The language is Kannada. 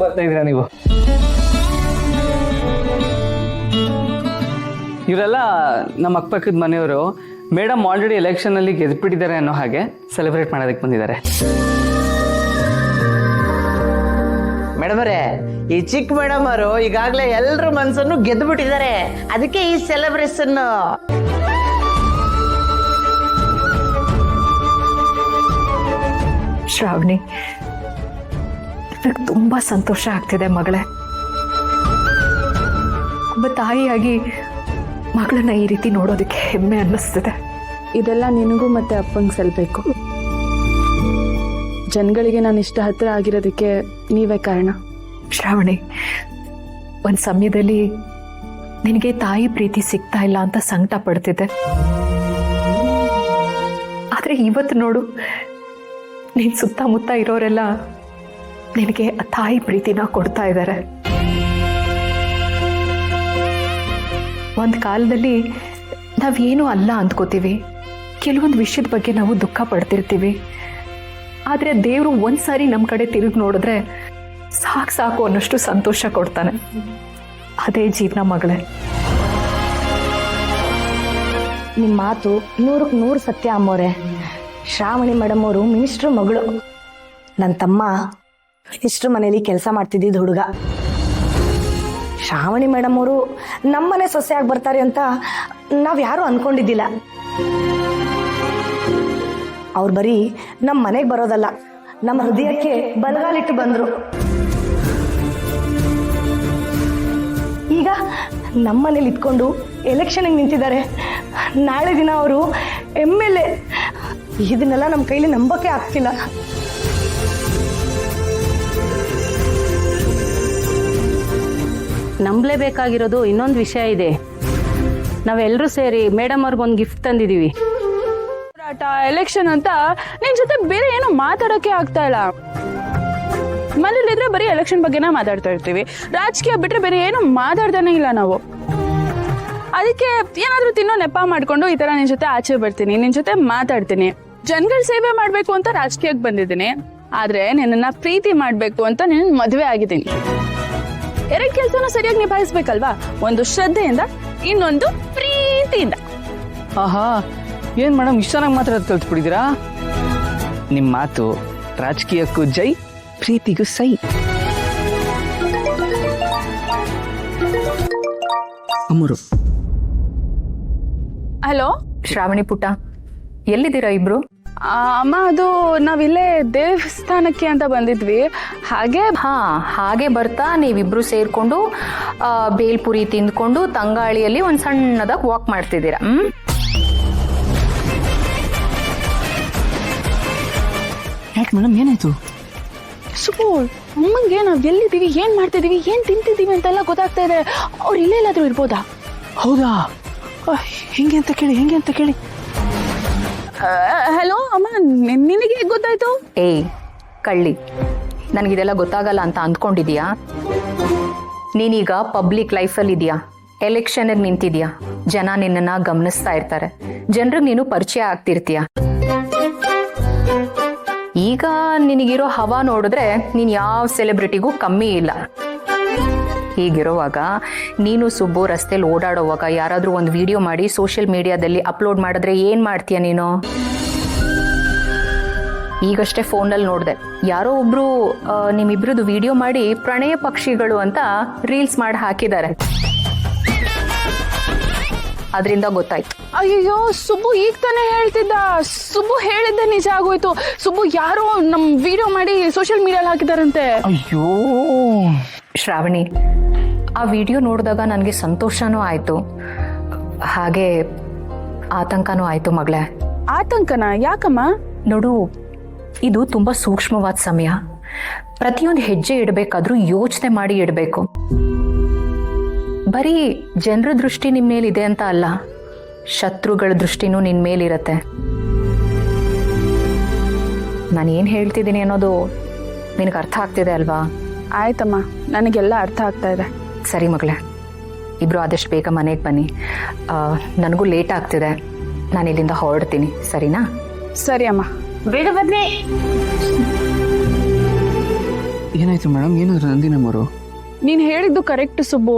ಬರ್ತಾ ಇದ್ದೀರಾ ನೀವು? ಇವರೆಲ್ಲ ನಮ್ಮ ಅಕ್ಕಪಕ್ಕದ ಮನೆಯವರು. ಮೇಡಮ್ ಆಲ್ರೆಡಿ ಎಲೆಕ್ಷನ್ ಅಲ್ಲಿ ಗೆದ್ಬಿಟ್ಟಿದ್ದಾರೆ ಅನ್ನೋ ಹಾಗೆ ಸೆಲೆಬ್ರೇಟ್ ಮಾಡೋದಕ್ಕೆ ಬಂದಿದ್ದಾರೆ. ಮೇಡಮ್ ಅವರೇ, ಈ ಚಿಕ್ಕ ಮೇಡಮ್ ಅವರು ಈಗಾಗಲೇ ಎಲ್ಲರ ಮನಸ್ಸನ್ನು ಗೆದ್ದು ಬಿಟ್ಟಿದ್ದಾರೆ. ಅದಕ್ಕೆ ಈ ಸೆಲೆಬ್ರೇಷನ್. ಶ್ರಾವಣಿ, ನನಗೆ ತುಂಬಾ ಸಂತೋಷ ಆಗ್ತಿದೆ ಮಗಳೇ. ಒಬ್ಬ ತಾಯಿಯಾಗಿ ಮಗಳನ್ನ ಈ ರೀತಿ ನೋಡೋದಕ್ಕೆ ಹೆಮ್ಮೆ ಅನ್ನಿಸ್ತಿದೆ. ಇದೆಲ್ಲ ನಿನಗೂ ಮತ್ತೆ ಅಪ್ಪಂಗೆ ಸಲ್ಬೇಕು. ಜನಗಳಿಗೆ ನಾನು ಇಷ್ಟ ಹತ್ರ ಆಗಿರೋದಕ್ಕೆ ನೀವೇ ಕಾರಣ. ಶ್ರಾವಣಿ, ಒಂದು ಸಮಯದಲ್ಲಿ ನಿನಗೆ ತಾಯಿ ಪ್ರೀತಿ ಸಿಗ್ತಾ ಇಲ್ಲ ಅಂತ ಸಂಕಟ ಪಡ್ತಿದ್ದೆ. ಆದರೆ ಇವತ್ತು ನೋಡು, ನೀನು ಸುತ್ತಮುತ್ತ ಇರೋರೆಲ್ಲ ನಿನಗೆ ಆ ತಾಯಿ ಪ್ರೀತಿನ ಕೊಡ್ತಾ ಇದ್ದಾರೆ. ಒಂದು ಕಾಲದಲ್ಲಿ ನಾವೇನೂ ಅಲ್ಲ ಅಂದ್ಕೋತೀವಿ, ಕೆಲವೊಂದು ವಿಷಯದ ಬಗ್ಗೆ ನಾವು ದುಃಖ ಪಡ್ತಿರ್ತೀವಿ. ಆದರೆ ದೇವರು ಒಂದ್ಸಾರಿ ನಮ್ಮ ಕಡೆ ತಿರುಗಿ ನೋಡಿದ್ರೆ ಸಾಕು ಅನ್ನೋಷ್ಟು ಸಂತೋಷ ಕೊಡ್ತಾನೆ. ಅದೇ ಜೀವನ ಮಗಳೇ. ನಿಮ್ಮ ಮಾತು 100ಕ್ಕೆ 100 ಸತ್ಯ ಅಮ್ಮೋರೆ. ಶ್ರಾವಣಿ ಮೇಡಮ್ ಅವರು ಮಿನಿಸ್ಟ್ರ್ ಮಗಳು. ನನ್ನ ತಮ್ಮ ಮಿನಿಸ್ಟ್ರ್ ಮನೇಲಿ ಕೆಲಸ ಮಾಡ್ತಿದ್ದಿದ್ದು ಹುಡುಗ. ಶ್ರಾವಣಿ ಮೇಡಮ್ ಅವರು ನಮ್ಮನೆ ಸೊಸೆಯಾಗಿ ಬರ್ತಾರೆ ಅಂತ ನಾವು ಯಾರೂ ಅನ್ಕೊಂಡಿದ್ದಿಲ್ಲ. ಅವ್ರು ಬರೀ ನಮ್ಮ ಮನೆಗೆ ಬರೋದಲ್ಲ, ನಮ್ಮ ಹೃದಯಕ್ಕೆ ಬಲಗಾಲಿಟ್ಟು ಬಂದರು. ಈಗ ನಮ್ಮ ಮನೇಲಿ ಇಟ್ಕೊಂಡು ಎಲೆಕ್ಷನ್ಗೆ ನಿಂತಿದ್ದಾರೆ. ನಾಳೆ ದಿನ ಅವರು MLA. ಇದನ್ನೆಲ್ಲ ನಮ್ಮ ಕೈಲಿ ನಂಬಕ್ಕೆ ಆಗ್ತಿಲ್ಲ. ನಂಬಲೇಬೇಕಾಗಿರೋದು ಇನ್ನೊಂದು ವಿಷಯ ಇದೆ. ನಾವೆಲ್ಲರೂ ಸೇರಿ ಮೇಡಮ್ ಅವ್ರಿಗೊಂದು ಗಿಫ್ಟ್ ತಂದಿದ್ದೀವಿ. ಎಲೆಕ್ಷನ್ ಅಂತ ನಿನ್ ಜೊತೆ ಬೇರೆ ಏನೋ ಮಾತಾಡೋಕೆ ಆಗ್ತಾ ಇಲ್ಲ. ಮನೇಲಿದ್ರೆ ಬರೀ ಎಲೆಕ್ಷನ್ ಬಗ್ಗೆನ ಮಾತಾಡ್ತಾ ಇರ್ತೀವಿ. ರಾಜಕೀಯ ಬಿಟ್ರೆ ಬೇರೆ ಏನು ಮಾತಾಡ್ತಾನೆ ಇಲ್ಲ ನಾವು. ಅದಕ್ಕೆ ಏನಾದ್ರೂ ತಿನ್ನೋ ನೆಪ ಮಾಡ್ಕೊಂಡು ಈ ತರ ನಿನ್ ಜೊತೆ ಆಚೆ ಬರ್ತೀನಿ, ನಿನ್ ಜೊತೆ ಮಾತಾಡ್ತೀನಿ. ಜನಗಳ ಸೇವೆ ಮಾಡ್ಬೇಕು ಅಂತ ರಾಜಕೀಯಕ್ಕೆ ಬಂದಿದ್ದೀನಿ. ಆದ್ರೆ ನಿನ್ನ ಪ್ರೀತಿ ಮಾಡ್ಬೇಕು ಅಂತ ನಿನ್ನ ಮದುವೆ ಆಗಿದ್ದೀನಿ. ಎರಡು ಕೆಲಸನೂ ಸರಿಯಾಗಿ ನಿಭಾಯಿಸ್ಬೇಕಲ್ವಾ? ಒಂದು ಶ್ರದ್ಧೆಯಿಂದ, ಇನ್ನೊಂದು ಪ್ರೀತಿಯಿಂದ. ಆಹಾ, ಏನ್ ಮೇಡಮ್ ಇಷ್ಟು ಚೆನ್ನಾಗಿ ಮಾತಾಡೋದು ಕಲ್ತ್ಬಿಟ್ಟಿದ್ದೀರಾ? ನಿಮ್ಮ ಮಾತು ರಾಜಕೀಯಕ್ಕೂ ಜೈ, ಪ್ರೀತಿಗೂ ಸೈ. ಅಮ್ಮರು. ಹಲೋ ಶ್ರಾವಣಿ ಪುಟ್ಟ, ಎಲ್ಲಿದ್ದೀರಾ ಇಬ್ರು? ಅಮ್ಮ, ಅದು ನಾವಿಲ್ಲೇ ದೇವಸ್ಥಾನಕ್ಕೆ ಅಂತ ಬಂದಿದ್ವಿ. ಹಾಗೆ ಬರ್ತಾ ನೀವಿಬ್ರು ಸೇರ್ಕೊಂಡು ಬೇಲ್ಪುರಿ ತಿಂದ್ಕೊಂಡು ತಂಗಾಳಿಯಲ್ಲಿ ಒಂದ್ ಸಣ್ಣದಾಗಿ ವಾಕ್ ಮಾಡ್ತಿದ್ದೀರಾ. ಯಾಕೆ ಮೇಡಮ್, ಏನಾಯ್ತು? ಸುಬ್ಬು, ಅಮ್ಮಂಗೆ ನಾವ್ ಎಲ್ಲಿದ್ದೀವಿ, ಏನ್ ಮಾಡ್ತಿದೀವಿ, ಏನ್ ತಿಂತಿದ್ದೀವಿ ಅಂತೆಲ್ಲ ಗೊತ್ತಾಗ್ತಾ ಇದೆ. ಅವ್ರು ಇಲ್ಲೇ ಎಲ್ಲಾದ್ರೂ ಇರ್ಬೋದಾ? ಹೌದಾ? ಹೆಂಗೆ ಅಂತ ಕೇಳಿ. ಹಲೋ ಅಮ್ಮ, ನಿನಗೆ ಗೊತ್ತಾಯ್ತು? ಏಯ್ ಕಳ್ಳಿ, ನನಗಿದೆಲ್ಲ ಗೊತ್ತಾಗಲ್ಲ ಅಂತ ಅಂದ್ಕೊಂಡಿದ್ಯಾ? ನೀನೀಗ ಪಬ್ಲಿಕ್ ಲೈಫಲ್ಲಿ ಇದೆಯಾ, ಎಲೆಕ್ಷನ್ಗೆ ನಿಂತಿದ್ಯಾ, ಜನ ನಿನ್ನನ್ನು ಗಮನಿಸ್ತಾ ಇರ್ತಾರೆ, ಜನರಿಗೆ ನೀನು ಪರಿಚಯ ಆಗ್ತಿರ್ತೀಯ. ಈಗ ನಿನಗಿರೋ ಹವಾ ನೋಡಿದ್ರೆ ನೀನು ಯಾವ ಸೆಲೆಬ್ರಿಟಿಗೂ ಕಮ್ಮಿ ಇಲ್ಲ. ಹೀಗಿರುವಾಗ ನೀನು ಸುಬ್ಬು ರಸ್ತೆಯಲ್ಲಿ ಓಡಾಡೋವಾಗ ಯಾರಾದರೂ ಒಂದು ವಿಡಿಯೋ ಮಾಡಿ ಸೋಷಿಯಲ್ ಮೀಡಿಯಾದಲ್ಲಿ ಅಪ್ಲೋಡ್ ಮಾಡಿದ್ರೆ ಏನು ಮಾಡ್ತೀಯ ನೀನು? ಈಗಷ್ಟೇ ಫೋನಲ್ಲಿ ನೋಡಿದೆ, ಯಾರೋ ಒಬ್ರು ನಿಮ್ಮಿಬ್ರದ್ದು ವಿಡಿಯೋ ಮಾಡಿ ಪ್ರಣಯ ಪಕ್ಷಿಗಳು ಅಂತ ರೀಲ್ಸ್ ಮಾಡಿ ಹಾಕಿದ್ದಾರೆ. ಅದರಿಂದ ಗೊತ್ತಾಯ್ತು. ಅಯ್ಯೋ ಸುಬ್ಬು ಈಗ ತಾನೇ ಹೇಳ್ತಿದ್ದ. ಸುಬ್ಬು ಹೇಳಿದ್ದೆ ನಿಜ ಆಗೋಯ್ತು. ಸುಬ್ಬು ಯಾರೋ ನಮ್ ವಿಡಿಯೋ ಮಾಡಿ ಸೋಷಿಯಲ್ ಮೀಡಿಯಲ್ಲಿ ಹಾಕಿದಾರಂತೆ. ಅಯ್ಯೋ ಶ್ರಾವಣಿ, ಆ ವಿಡಿಯೋ ನೋಡಿದಾಗ ನನಗೆ ಸಂತೋಷನೂ ಆಯ್ತು, ಹಾಗೆ ಆತಂಕನೂ ಆಯ್ತು ಮಗಳೇ. ಆತಂಕನ? ಯಾಕಮ್ಮ? ನೋಡು, ಇದು ತುಂಬಾ ಸೂಕ್ಷ್ಮವಾದ ಸಮಯ. ಪ್ರತಿಯೊಂದು ಹೆಜ್ಜೆ ಇಡಬೇಕಾದ್ರೂ ಯೋಚನೆ ಮಾಡಿ ಇಡಬೇಕು. ಬರೀ ಜನರ ದೃಷ್ಟಿ ನಿಮ್ಮ ಮೇಲಿದೆ ಅಂತ ಅಲ್ಲ, ಶತ್ರುಗಳ ದೃಷ್ಟಿನೂ ನಿನ್ನ ಮೇಲಿರತ್ತೆ. ನಾನು ಏನು ಹೇಳ್ತಿದ್ದೀನಿ ಅನ್ನೋದು ನಿನಗೆ ಅರ್ಥ ಆಗ್ತಿದೆ ಅಲ್ವಾ? ಆಯ್ತಮ್ಮ, ನನಗೆಲ್ಲ ಅರ್ಥ ಆಗ್ತಾ ಇದೆ. ಸರಿ ಮಗಳೇ, ಇಬ್ರು ಆದಷ್ಟು ಬೇಗ ಮನೆಗೆ ಬನ್ನಿ. ನನಗೂ ಲೇಟ್ ಆಗ್ತಿದೆ, ನಾನು ಇಲ್ಲಿಂದ ಹೊರಡ್ತೀನಿ. ಸರಿನಾ? ಸರಿ ಅಮ್ಮ, ಬೇಗ ಬನ್ನಿ. ಏನಾಯ್ತು ಮೇಡಮ್? ಏನಾದ್ರು ನಂದಿನಮ್ಮರು? ನೀನ್ ಹೇಳಿದ್ದು ಕರೆಕ್ಟ್ ಸುಬ್ಬು.